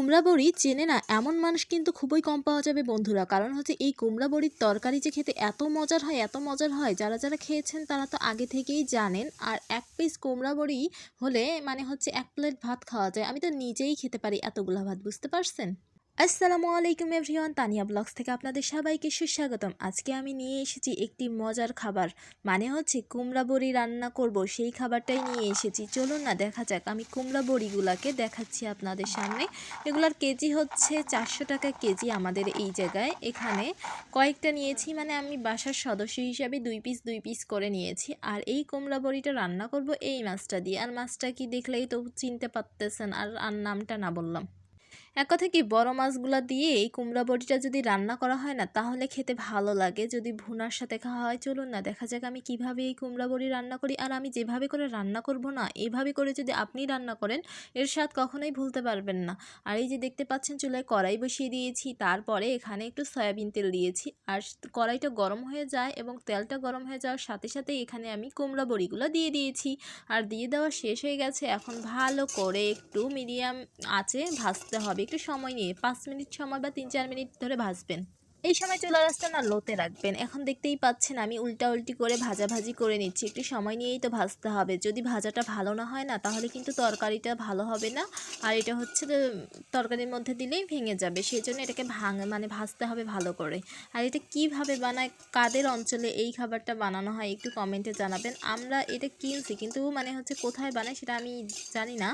কুমড়া বড়ি চেনে না এমন মানুষ কিন্তু খুবই কম পাওয়া যাবে বন্ধুরা। কারণ হচ্ছে এই কুমড়া বড়ির তরকারি যে খেতে এত মজার হয়, এত মজার হয়, যারা যারা খেয়েছেন তারা তো আগে থেকেই জানেন। আর এক পিস কুমড়া বড়ি হলে মানে হচ্ছে এক প্লেট ভাত খাওয়া যায়। আমি তো নিজেই খেতে পারি এতগুলা ভাত, বুঝতে পারছেন? আসসালামু আলাইকুম এভরিওয়ান, তানিয়া ব্লগস থেকে আপনাদের সবাইকে সুস্বাগতম। আজকে আমি নিয়ে এসেছি একটি মজার খাবার, মানে হচ্ছে কুমড়া বড়ি রান্না করব, সেই খাবারটাই নিয়ে এসেছি। চলুন না দেখা যাক। আমি কুমড়া বড়িগুলাকে দেখাচ্ছি আপনাদের সামনে। এগুলার কেজি হচ্ছে 400 টাকা কেজি আমাদের এই জায়গায়। এখানে কয়েকটা নিয়েছি, মানে আমি বাসার সদস্য হিসাবে দুই পিস করে নিয়েছি। আর এই কুমড়া বড়িটা রান্না করব এই মাছটা দিয়ে। আর মাছটা কি দেখলেই তো চিনতে পারতেছেন, আর নামটা না বললাম। এক কথা কি, বড় মাছগুলা দিয়ে এই কুমড়া বড়িটা যদি রান্না করা হয় না, তাহলে খেতে ভালো লাগে যদি ভুনার সাথে খাওয়া হয়। চলুন না দেখা যাক আমি কিভাবে এই কুমড়া বড়ি রান্না করি। আর আমি যেভাবে করে রান্না করব না, এইভাবে করে যদি আপনি রান্না করেন, এর স্বাদ কখনোই ভুলতে পারবেন না। আর এই যে দেখতে পাচ্ছেন, চুলায় কড়াই বসিয়ে দিয়েছি, তারপরে এখানে একটু সয়াবিন তেল দিয়েছি। আর কড়াইটা গরম হয়ে যায় এবং তেলটা গরম হয়ে যাওয়ার সাথে সাথে এখানে আমি কুমড়া বড়িগুলো দিয়ে দিয়েছি। আর দিয়ে দেওয়া শেষ হয়ে গেছে। এখন ভালো করে একটু মিডিয়াম আঁচে ভাজতে হবে, একটু সময় নিয়ে 5 মিনিট সময় বা 3-4 মিনিট ধরে ভাজবেন। এই সময় চুলার আঁচটা না লোতে রাখবেন। এখন দেখতেই পাচ্ছেন আমি উল্টি করে ভাজাভাজি করে নিচ্ছি, একটু সময় নিয়েই তো ভাজতে হবে। যদি ভাজাটা ভালো না হয় না, তাহলে কিন্তু তরকারিটা ভালো হবে না। আর এটা হচ্ছে তরকারির মধ্যে দিলেই ভেঙে যাবে, সেই জন্য এটাকে মানে ভাজতে হবে ভালো করে। আর এটা কিভাবে বানায়, কাদের অঞ্চলে এই খাবারটা বানানো হয় একটু কমেন্টে জানাবেন। আমরা এটা কিনছি, কিন্তু মানে হচ্ছে কোথায় বানায় সেটা আমি জানি না।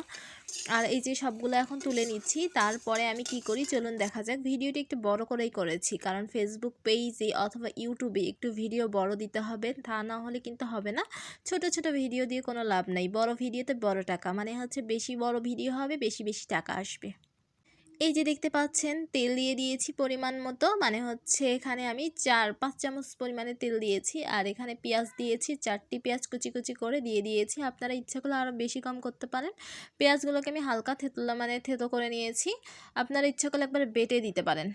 আর এই যে সবগুলো এখন তুলে নিচ্ছি, তারপরে আমি কি করি চলুন দেখা যাক। ভিডিওটি একটু বড় করেই করেছি, কারণ ফেসবুক পেজে অথবা ইউটিউবে একটু ভিডিও বড় দিতে হবে, তা না হলে কিন্তু হবে না। ছোট ছোট ভিডিও দিয়ে কোনো লাভ নাই। বড় ভিডিওতে বড় টাকা, মানে হচ্ছে বেশি বড় ভিডিও হবে, বেশি বেশি টাকা আসবে। এই যে দেখতে পাচ্ছেন তেল দিয়ে দিয়েছি পরিমাণ মতো, মানে হচ্ছে এখানে আমি 4-5 চামচ পরিমাণে তেল দিয়েছি। আর এখানে পেঁয়াজ দিয়েছি, 4টি পেঁয়াজ কুচি কুচি করে দিয়ে দিয়েছি। আপনারা ইচ্ছা করলে আরও বেশি কম করতে পারেন। পেঁয়াজগুলোকে আমি হালকা থেতো করে নিয়েছি। আপনারা ইচ্ছা করলে একবারে বেটে দিতে পারেন।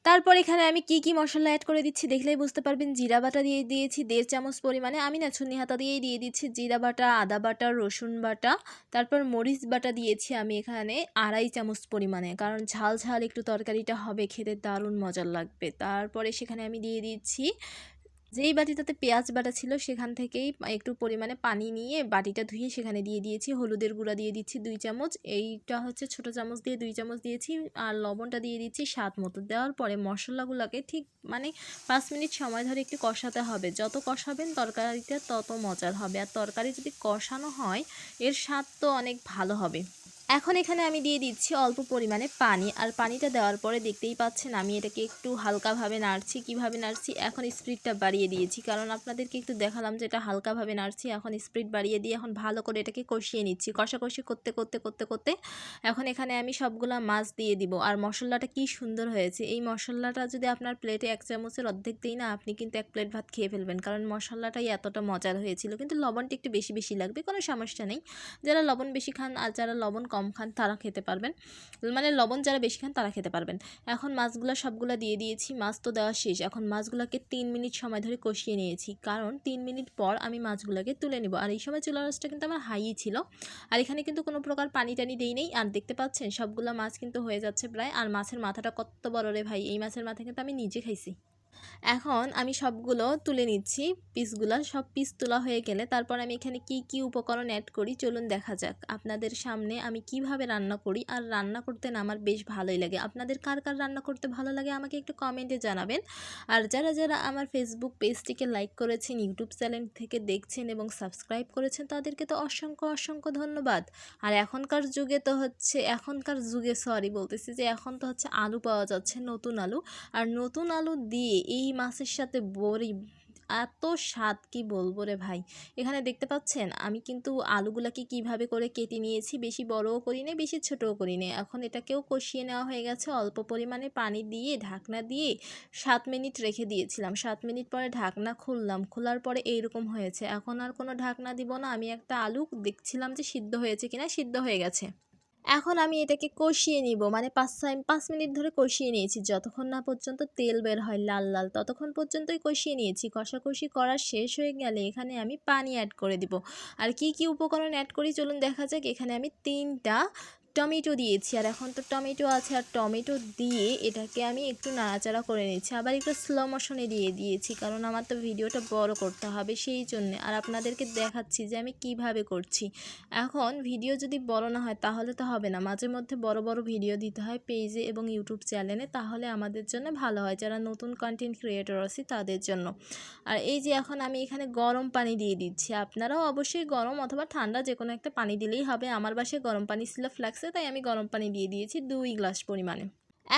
তারপর এখানে আমি কি মশলা অ্যাড করে দিচ্ছি দেখলেই বুঝতে পারবেন। জিরা বাটা দিয়ে দিয়েছি 1.5 চামচ পরিমাণে, আমি না ছুনি হাতা দিয়েই দিয়ে দিচ্ছি। জিরা বাটা, আদা বাটা, রসুন বাটা, তারপর মরিচ বাটা দিয়েছি আমি এখানে 2.5 চামচ পরিমাণে, কারণ ঝাল ঝাল একটু তরকারিটা হবে, খেতে দারুণ মজার লাগবে। তারপরে সেখানে আমি দিয়ে দিচ্ছি যেই বাটিটাতে পেঁয়াজ বাটা ছিল, সেখান থেকেই একটু পরিমাণে পানি নিয়ে বাটিটা ধুয়ে সেখানে দিয়ে দিয়েছি। হলুদের গুঁড়া দিয়ে দিচ্ছি 2 চামচ, এইটা হচ্ছে ছোট চামচ দিয়ে 2 চামচ দিয়েছি। আর লবণটা দিয়ে দিচ্ছি স্বাদ মতো। দেওয়ার পরে মশলাগুলোকে ঠিক মানে 5 মিনিট সময় ধরে একটু কষাতে হবে। যত কষাবেন তরকারিটা তত মজার হবে। আর তরকারি যদি কষানো হয়, এর স্বাদ তো অনেক ভালো হবে। এখন এখানে আমি দিয়ে দিচ্ছি অল্প পরিমাণে পানি। আর পানিটা দেওয়ার পরে দেখতেই পাচ্ছেন আমি এটাকে একটু হালকাভাবে নাড়ছি। কিভাবে নাড়ছি, এখন স্পিডটা বাড়িয়ে দিয়েছি, কারণ আপনাদেরকে একটু দেখালাম যে এটা হালকাভাবে নাড়ছি। এখন স্পিড বাড়িয়ে দিয়ে এখন ভালো করে এটাকে কষিয়ে নিচ্ছি। কষাকষি করতে এখন এখানে আমি সবগুলা মাছ দিয়ে দিব। আর মশলাটা কি সুন্দর হয়েছে! এই মশলাটা যদি আপনার প্লেটে 1 চামচের অর্ধেক দিই না, আপনি কিন্তু 1 প্লেট ভাত খেয়ে ফেলবেন, কারণ মশলাটাই এতটা মজার হয়েছিল। কিন্তু লবণটা একটু বেশি বেশি লাগবে, কোনো সমস্যা নেই। যারা লবণ বেশি খান আর যারা লবণ কম খান তারা খেতে পারবেন, মানে লবণ যারা বেশি খান তারা খেতে পারবেন। এখন মাছগুলো সবগুলো দিয়ে দিয়েছি। মাছ তো দেওয়া শেষ। এখন মাছগুলোকে 3 মিনিট সময় ধরে কষিয়ে নিয়েছি, কারণ 3 মিনিট পর আমি মাছগুলোকে তুলে নেব। আর এই সময় চুলার আঁচটা কিন্তু আমার হাইই ছিল। আর এখানে কিন্তু কোনো প্রকার পানি টানি দেই নেই। আর দেখতে পাচ্ছেন সবগুলো মাছ কিন্তু হয়ে যাচ্ছে প্রায়। আর মাছের মাথাটা কত বড় রে ভাই! এই মাছের মাথা কিন্তু আমি নিজে খাইছি। এখন আমি সবগুলো তুলে নিচ্ছি, পিসগুলা সব পিস তোলা হয়ে গেলে তারপর আমি এখানে কি উপকরণ অ্যাড করি চলুন দেখা যাক। আপনাদের সামনে আমি কিভাবে রান্না করি। আর রান্না করতে না আমার বেশ ভালোই লাগে। আপনাদের কার রান্না করতে ভালো লাগে আমাকে একটু কমেন্টে জানাবেন। আর যারা যারা আমার ফেসবুক পেজটিকে লাইক করেছেন, ইউটিউব চ্যানেল থেকে দেখছেন এবং সাবস্ক্রাইব করেছেন, তাদেরকে তো অসংখ্য ধন্যবাদ। আর এখনকার যুগে বলতেছি যে এখন তো হচ্ছে আলু পাওয়া যাচ্ছে, নতুন আলু। আর নতুন আলু দিয়ে এই মাছের সাথে বড়ি, এত স্বাদ কি বলবো রে ভাই! এখানে দেখতে পাচ্ছেন আমি কিন্তু আলুগুলাকে কিভাবে করে কেটে নিয়েছি। বেশি বড়ও করি নি, বেশি ছোটও করি নি। এখন এটাকেও কষিয়ে নেওয়া হয়ে গেছে। অল্প পরিমাণে পানি দিয়ে ঢাকনা দিয়ে 7 মিনিট রেখে দিয়েছিলাম। 7 মিনিট পরে ঢাকনা খুললাম, খোলার পরে এইরকম হয়েছে। এখন আর কোনো ঢাকনা দিব না। আমি একটা আলু দেখছিলাম যে সিদ্ধ হয়েছে কিনা, সিদ্ধ হয়ে গেছে। এখন আমি এটাকে কষিয়ে নিব, মানে 5 মিনিট ধরে কষিয়ে নিয়েছি, যতক্ষণ না পর্যন্ত তেল বের হয় লাল লাল, ততক্ষণ পর্যন্তই কষিয়ে নিয়েছি। কষাকষি করা শেষ হয়ে গেলে এখানে আমি পানি অ্যাড করে দিব। আর কি উপকরণ অ্যাড করি চলুন দেখা যাক। এখানে আমি 3টা টমেটো দিয়েছি। আর এখন তো টমেটো আছে, আর টমেটো দিয়ে এটাকে আমি একটু নাড়াচাড়া করে নিচ্ছি। আবার একটু স্লো মোশনে দিয়ে দিয়েছি, কারণ আমার তো ভিডিওটা বড় করতে হবে সেই জন্যে। আর আপনাদেরকে দেখাচ্ছি যে আমি কিভাবে করছি। এখন ভিডিও যদি বড় না হয় তাহলে তো হবে না, মাঝে মধ্যে বড় বড় ভিডিও দিতে হয় পেজে এবং ইউটিউব চ্যানেলে, তাহলে আমাদের জন্য ভালো হয়, যারা নতুন কন্টেন্ট ক্রিয়েটর আছে তাদের জন্য। আর এই যে এখন আমি এখানে গরম পানি দিয়ে দিচ্ছি। আপনারাও অবশ্যই গরম অথবা ঠান্ডা যে কোনো একটা পানি দিলেই হবে। আমার বাসায় গরম পানি ছিল ফ্ল্যাক্সে, তাই আমি গরম পানি দিয়ে দিয়েছি 2 গ্লাস পরিমাণে।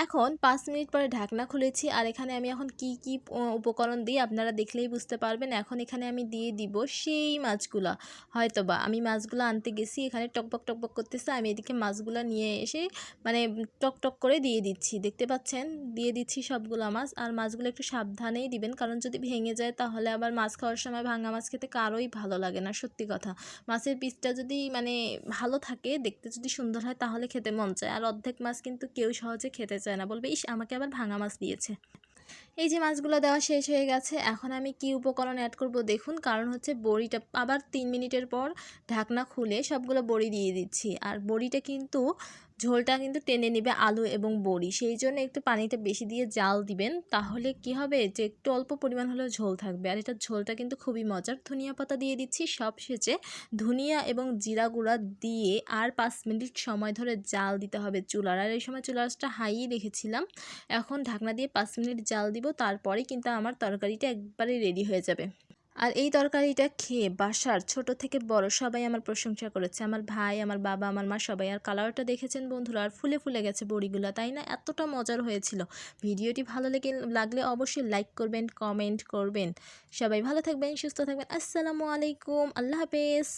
এখন 5 মিনিট পরে ঢাকনা খুলেছি। আর এখানে আমি এখন কি কি উপকরণ দিই আপনারা দেখলেই বুঝতে পারবেন। এখন এখানে আমি দিয়ে দিব সেই মাছগুলা। হয়তোবা আমি মাছগুলো আনতে গেছি, এখানে টকবক টকবক করতেছে, আমি এদিকে মাছগুলো নিয়ে এসে মানে টক টক করে দিয়ে দিচ্ছি। দেখতে পাচ্ছেন দিয়ে দিচ্ছি সবগুলো মাছ। আর মাছগুলো একটু সাবধানেই দিবেন, কারণ যদি ভেঙে যায় তাহলে আবার মাছ খাওয়ার সময় ভাঙা মাছ খেতে কারোই ভালো লাগে না, সত্যি কথা। মাছের পিসটা যদি মানে ভালো থাকে, দেখতে যদি সুন্দর হয় তাহলে খেতে মন চায়। আর অর্ধেক মাছ কিন্তু কেউ সহজে খেতে চায় না, বলবে ইস আমাকে আবার ভাঙা মাছ দিয়েছে। এই যে মাছগুলো দেওয়া শেষ হয়ে গেছে। এখন আমি কি উপকরণ অ্যাড করব দেখুন, কারণ হচ্ছে বড়িটা আবার 3 মিনিটের পর ঢাকনা খুলে সবগুলো বড়ি দিয়ে দিচ্ছি। আর বড়িটা কিন্তু ঝোলটা কিন্তু টেনে নেবে আলু এবং বড়ি, সেই জন্য একটু পানিটা বেশি দিয়ে জাল দিবেন, তাহলে কি হবে যে একটু অল্প পরিমাণ হলেও ঝোল থাকবে। আর এটার ঝোলটা কিন্তু খুবই মজার। ধনিয়া পাতা দিয়ে দিচ্ছি সব শেষে, ধনিয়া এবং জিরা গুঁড়া দিয়ে আর 5 মিনিট সময় ধরে জাল দিতে হবে চুলার। আর এই সময় চুলাটা হাইই রেখেছিলাম। এখন ঢাকনা দিয়ে 5 মিনিট জাল দিব, তারপরে কিন্তু আমার তরকারিটা একবারে রেডি হয়ে যাবে। আর এই তরকারিটা খেয়ে বাসার ছোট থেকে বড় সবাই আমার প্রশংসা করেছে, আমার ভাই, আমার বাবা, আমার মা সবাই। আর কালারটা দেখেছেন বন্ধুরা, আর ফুলে ফুলে গেছে বড়িগুলো, তাই না? এতটা মজার হয়েছিল। ভিডিওটি ভালো লাগলে অবশ্যই লাইক করবেন, কমেন্ট করবেন। সবাই ভালো থাকবেন, সুস্থ থাকবেন। আসসালামু আলাইকুম, আল্লাহ হাফেজ।